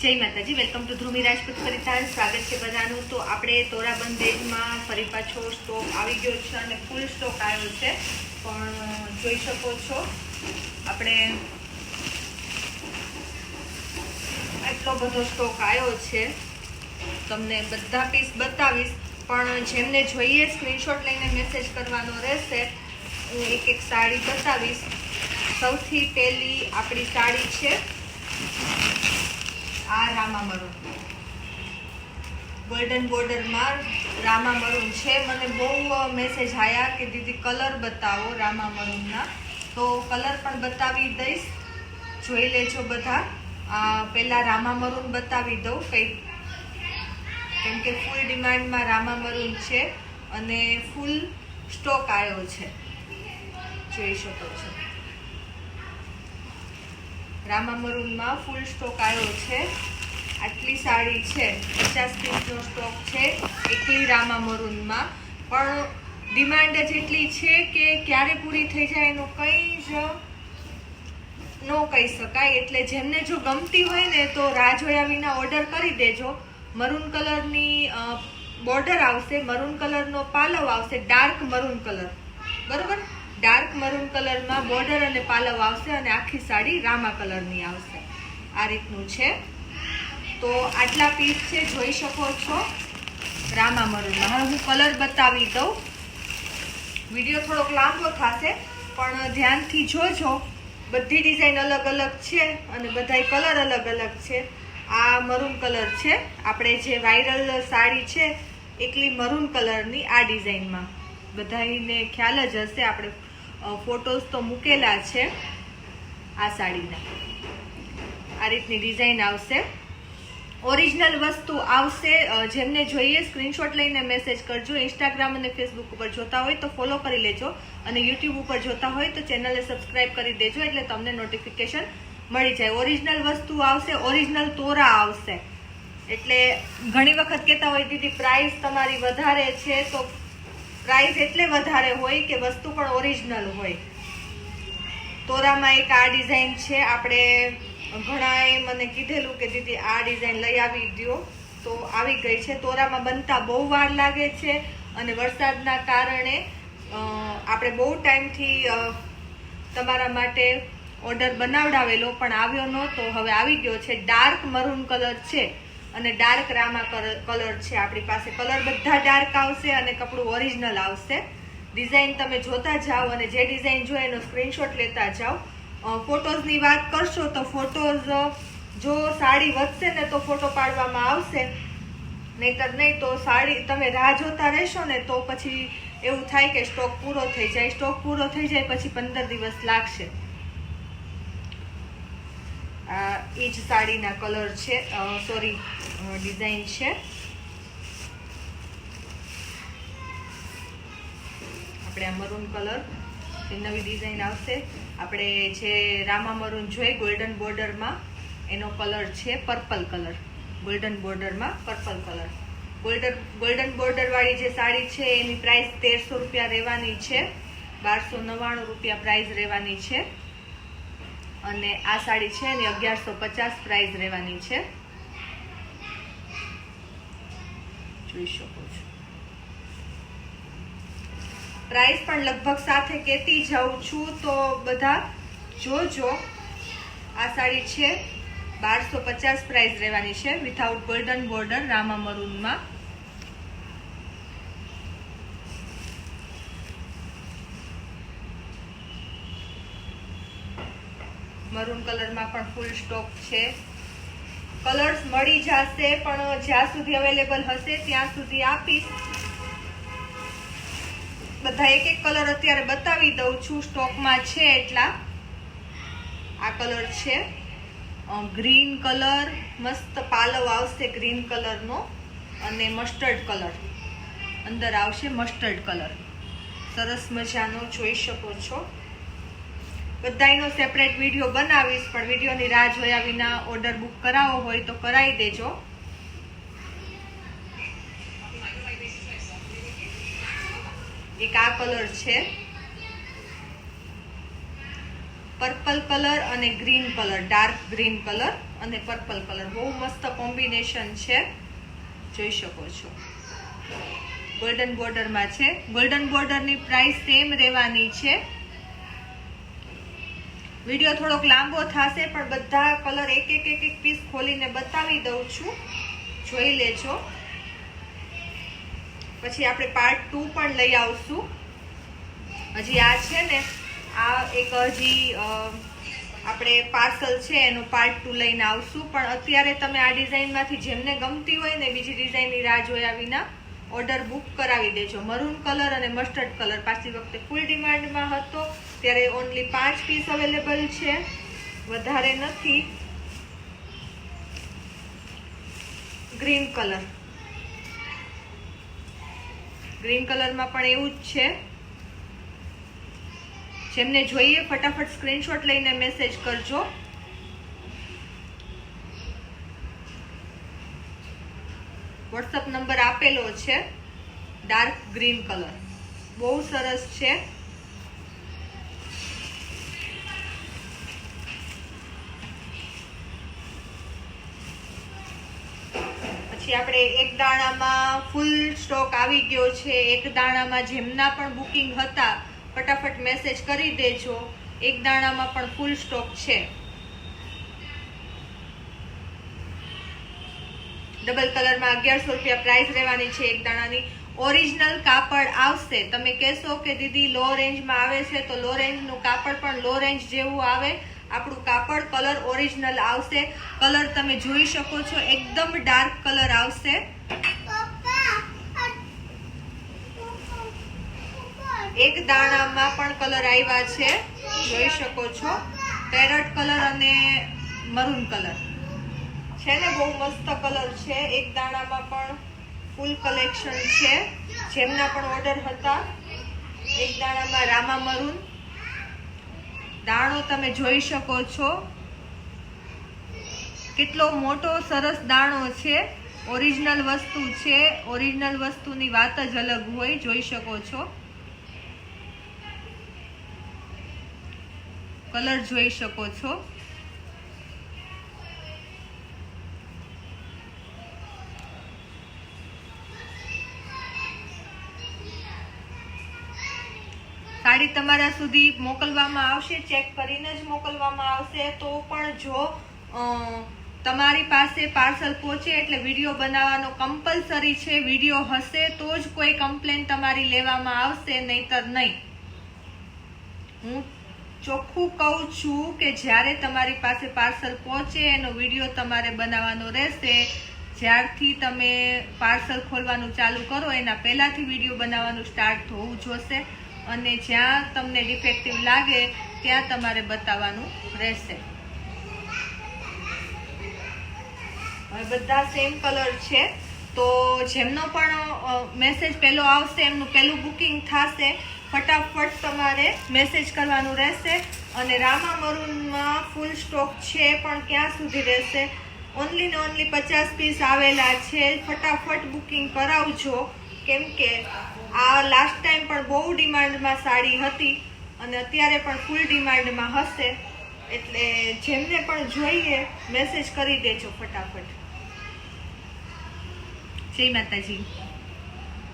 જય માતાજી, welcome to ધ્રુમી Rajput પરિધાન. સ્વાગત છે બધાનું. તો આપણે તોરાબંધ બેગમાં ફરી પાછો સ્ટોક આવી ગયો છે અને ફૂલ સ્ટોક આવ્યો છે. પણ જોઈ શકો છો આપણે આટલો બધો સ્ટોક આવ્યો છે. તમને બધા પીસ બતાવીશ, પણ જેમને જોઈએ સ્ક્રીનશોટ લઈને મેસેજ કરવાનો રહેશે. હું એક એક સાડી બતાવીશ. સૌથી પહેલી આપણી સાડી છે આ રામા મરૂન, ગોલ્ડન બોર્ડરમાં રામા મરૂન છે. મને બહુ મેસેજ આવ્યા કે દીદી કલર બતાવો રામા મરૂનના, તો કલર પણ બતાવી દઈશ. જોઈ લેજો બધા. પહેલા રામા મરૂન બતાવી દઉં કંઈક, કેમ કે ફૂલ ડિમાન્ડમાં રામા મરૂન છે અને ફૂલ સ્ટોક આવ્યો છે. જોઈ શકો છો રામા મરૂનમાં ફૂલ સ્ટોક આવ્યો છે. આટલી સાડી છે, 50 પીસનો સ્ટોક છે એકલી રામા મરૂનમાં. પણ ડિમાન્ડ જ એટલી છે કે ક્યારે પૂરી થઈ જાય એનું કંઈ જ ન કહી શકાય. એટલે જેમને જો ગમતી હોય ને તો રાહ જોયા વિના ઓર્ડર કરી દેજો. મરૂન કલરની બોર્ડર આવશે, મરૂન કલરનો પાલવ આવશે, ડાર્ક મરૂન કલર, બરોબર. ડાર્ક મરૂન કલરમાં બોર્ડર અને પાલવ આવશે અને આખી સાડી રામા કલરની આવશે. આ રીતનું છે. તો આટલા પીસ છે, જોઈ શકો છો રામા મરૂનમાં. હવે હું કલર બતાવી દઉં. વિડીયો થોડોક લાંબો થશે, પણ ધ્યાનથી જોજો. બધી ડિઝાઇન અલગ અલગ છે અને બધાય કલર અલગ અલગ છે. આ મરૂન કલર છે, આપણે જે વાયરલ સાડી છે એકલી મરૂન કલરની આ ડિઝાઇનમાં. બધાને ખ્યાલ જ હશે, આપણે ફોટોઝ તો મૂકેલા છે આ સાડીના. આ રીતની ડિઝાઇન આવશે. ઓરિજિનલ વસ્તુ આવશે. જેમને જોઈએ સ્ક્રીનશોટ લઈને મેસેજ કરજો. ઇન્સ્ટાગ્રામ અને ફેસબુક ઉપર જોતા હોય તો ફોલો કરી લેજો, અને યુટ્યુબ ઉપર જોતા હોય તો ચેનલને સબસ્ક્રાઇબ કરી દેજો, એટલે તમને નોટિફિકેશન મળી જાય. ઓરિજિનલ વસ્તુ આવશે, ઓરિજિનલ તોરા આવશે. એટલે ઘણી વખત કહેતા હોય દીદી પ્રાઇસ તમારી વધારે છે, તો પ્રાઇસ એટલે વધારે હોય કે વસ્તુ પણ ઓરિજિનલ હોય. તોરામાં એક આ ડિઝાઇન છે. આપણે ઘણાએ મને કીધેલું કે દીદી આ ડિઝાઇન લઈ આવી દો, તો આવી ગઈ છે. તોરામાં બનતા બહુ વાર લાગે છે અને વરસાદના કારણે આપણે બહુ ટાઈમથી તમારા માટે ઓર્ડર બનાવડાવેલો પણ આવ્યો નહોતો. હવે આવી ગયો છે. ડાર્ક મરૂન કલર છે અને ડાર્ક રામા કલર છે આપણી પાસે. કલર બધા ડાર્ક આવશે અને કપડું ઓરિજિનલ આવશે. ડિઝાઇન તમે જોતા જાઓ અને જે ડિઝાઇન જોઈએ એનો સ્ક્રીનશોટ લેતા જાઓ. ફોટોઝની વાત કરશો તો ફોટોઝ જો સાડી વધશે ને તો ફોટો પાડવામાં આવશે, નહીતર નહીં તો સાડી તમે રાહ જોતા રહેશો ને તો પછી એવું થાય કે સ્ટોક પૂરો થઈ જાય. સ્ટોક પૂરો થઈ જાય પછી 15 દિવસ લાગશે. એ જ સાડીના કલર છે, સોરી ડિઝાઇન છે. આપણે આ મરૂન કલર નવી ડિઝાઇન આવશે. આપણે જે રામા મરૂન જોઈ ગોલ્ડન બોર્ડરમાં એનો કલર છે પર્પલ કલર. ગોલ્ડન બોર્ડરમાં પર્પલ કલર. ગોલ્ડન બોર્ડર વાળી જે સાડી છે એની પ્રાઇસ 1300 રૂપિયા રહેવાની છે. 1299 રૂપિયા પ્રાઇસ રહેવાની છે. અને આ સાડી છે એની 1150 પ્રાઇસ રહેવાની છે. જોઈ શકો છો. પ્રાઇસ પણ લગભગ સાથે કહેતી જાઉં છું, તો બધા જોજો. આ સાડી છે 1250 પ્રાઇસ રહેવાની છે, વિથઆઉટ ગોલ્ડન બોર્ડર રામા મરૂનમાં. મરૂન કલરમાં પણ ફૂલ સ્ટોક છે. કલર્સ મળી જશે, પણ જ્યાં સુધી અવેલેબલ હશે ત્યાં સુધી આપીશ. બધા એક એક કલર અત્યારે બતાવી દઉં છું, સ્ટોકમાં છે એટલા. આ કલર છે ગ્રીન કલર, મસ્ત પાલવ આવશે ગ્રીન કલરનો, અને મસ્ટર્ડ કલર અંદર આવશે. મસ્ટર્ડ કલર સરસ મજાનો જોઈ શકો છો. બધાનો સેપરેટ વિડીયો બનાવીશ, પણ વિડીયોની રાહ જોયા વિના ઓર્ડર બુક કરાવવો હોય તો કરાવી દેજો. એક આ કલર છે, પર્પલ કલર અને green colour, dark green colour અને પર્પલ કલર, બહુ મસ્ત કોમ્બિનેશન છે, જોઈ શકો છો. ગોલ્ડન બોર્ડરમાં છે. ગોલ્ડન બોર્ડરની પ્રાઇસ સેમ રહેવાની છે. વિડીયો થોડોક લાંબો થશે પણ બધા કલર એક પીસ ખોલીને બતાવી દઉં છું, જોઈ લેજો. પછી આપણે પાર્ટ 2 પણ લઈ આવશું. હજી આ છે ને, આ એક હજી આપણે પાર્સલ છે એનું પાર્ટ 2 લઈને આવશું. પણ અત્યારે તમે આ ડિઝાઇનમાંથી જેમને ગમતી હોય ને બીજી ડિઝાઇનની રાહ જોયા વિના ઓર્ડર બુક કરાવી દેજો. મરૂન કલર અને મસ્ટર્ડ કલર પાછી વખતે ફૂલ ડિમાન્ડમાં હતો, ત્યારે ઓનલી 5 પીસ અવેલેબલ છે, વધારે નથી. ગ્રીન કલર, ગ્રીન કલરમાં પણ એવું જ છે. જેમને જોઈએ ફટાફટ સ્ક્રીનશોટ લઈને મેસેજ કરજો. વોટ્સઅપ નંબર આપેલો છે. ડાર્ક ગ્રીન કલર બહુ સરસ છે. પછી આપણે એક દાણામાં ફૂલ સ્ટોક આવી ગયો છે. એક દાણામાં જેમના પણ બુકિંગ હતા ફટાફટ મેસેજ કરી દેજો. એક દાણામાં પણ ફૂલ સ્ટોક છે. ડબલ કલરમાં 1100 રૂપિયા પ્રાઇસ રહેવાની છે એક દાણાની. ઓરિજિનલ કાપડ આવશે. તમે કહેશો કે દીદી લો રેન્જમાં આવે છે, તો લો રેન્જનું કાપડ પણ લો રેન્જ જેવું આવે. આપણું કાપડ કલર ઓરિજિનલ આવશે. કલર તમે જોઈ શકો છો, એકદમ ડાર્ક કલર આવશે. એક દાણામાં પણ કલર આવ્યા છે, જોઈ શકો છો. પેરટ કલર અને મરૂન કલર છે ને, બહુ મસ્ત કલર છે. એક દાણામાં પણ ફૂલ કલેક્શન છે. જેમના પણ ઓર્ડર હતા, એક દાણામાં રામા મરૂન દાણો તમે જોઈ શકો છો. કેટલો મોટો સરસ દાણો છે. ઓરિજિનલ વસ્તુ છે. ઓરિજિનલ વસ્તુની વાત જ અલગ હોય, જોઈ શકો છો. કલર જોઈ શકો છો. સાડી તમારા સુધી મોકલવામાં આવશે, ચેક કરીને જ મોકલવામાં આવશે. તો પણ જો તમારી પાસે પાર્સલ પહોંચે એટલે વિડીયો બનાવવાનો કમ્પલસરી છે. વિડીયો હશે તો જ કોઈ કમ્પ્લેન તમારી લેવામાં આવશે, નહીતર નહીં. હું ચોખ્ખું કહું છું કે જ્યારે તમારી પાસે પાર્સલ પહોંચે એનો વિડીયો તમારે બનાવવાનો રહેશે. જ્યારથી તમે પાર્સલ ખોલવાનું ચાલુ કરો એના પહેલાથી વિડીયો બનાવવાનું સ્ટાર્ટ થવું જોશે. અને જ્યાં તમને ડિફેક્ટિવ લાગે ત્યાં તમારે બતાવવાનું રહેશે. હવે બધા સેમ કલર છે, તો જેમનો પણ મેસેજ પહેલો આવશે એમનું પહેલું બુકિંગ થશે. ફટાફટ તમારે મેસેજ કરવાનું રહેશે. અને રામા મરૂનમાં ફૂલ સ્ટોક છે, પણ ક્યાં સુધી રહેશે? ઓનલી ને ઓનલી 50 પીસ આવેલા છે. ફટાફટ બુકિંગ કરાવજો, કેમ કે આ લાસ્ટ ટાઈમ પણ બહુ ડિમાન્ડમાં સાડી હતી અને અત્યારે પણ ફૂલ ડિમાન્ડમાં હશે. એટલે જેમને પણ જોઈએ મેસેજ કરી દેજો ફટાફટ. જય માતાજી.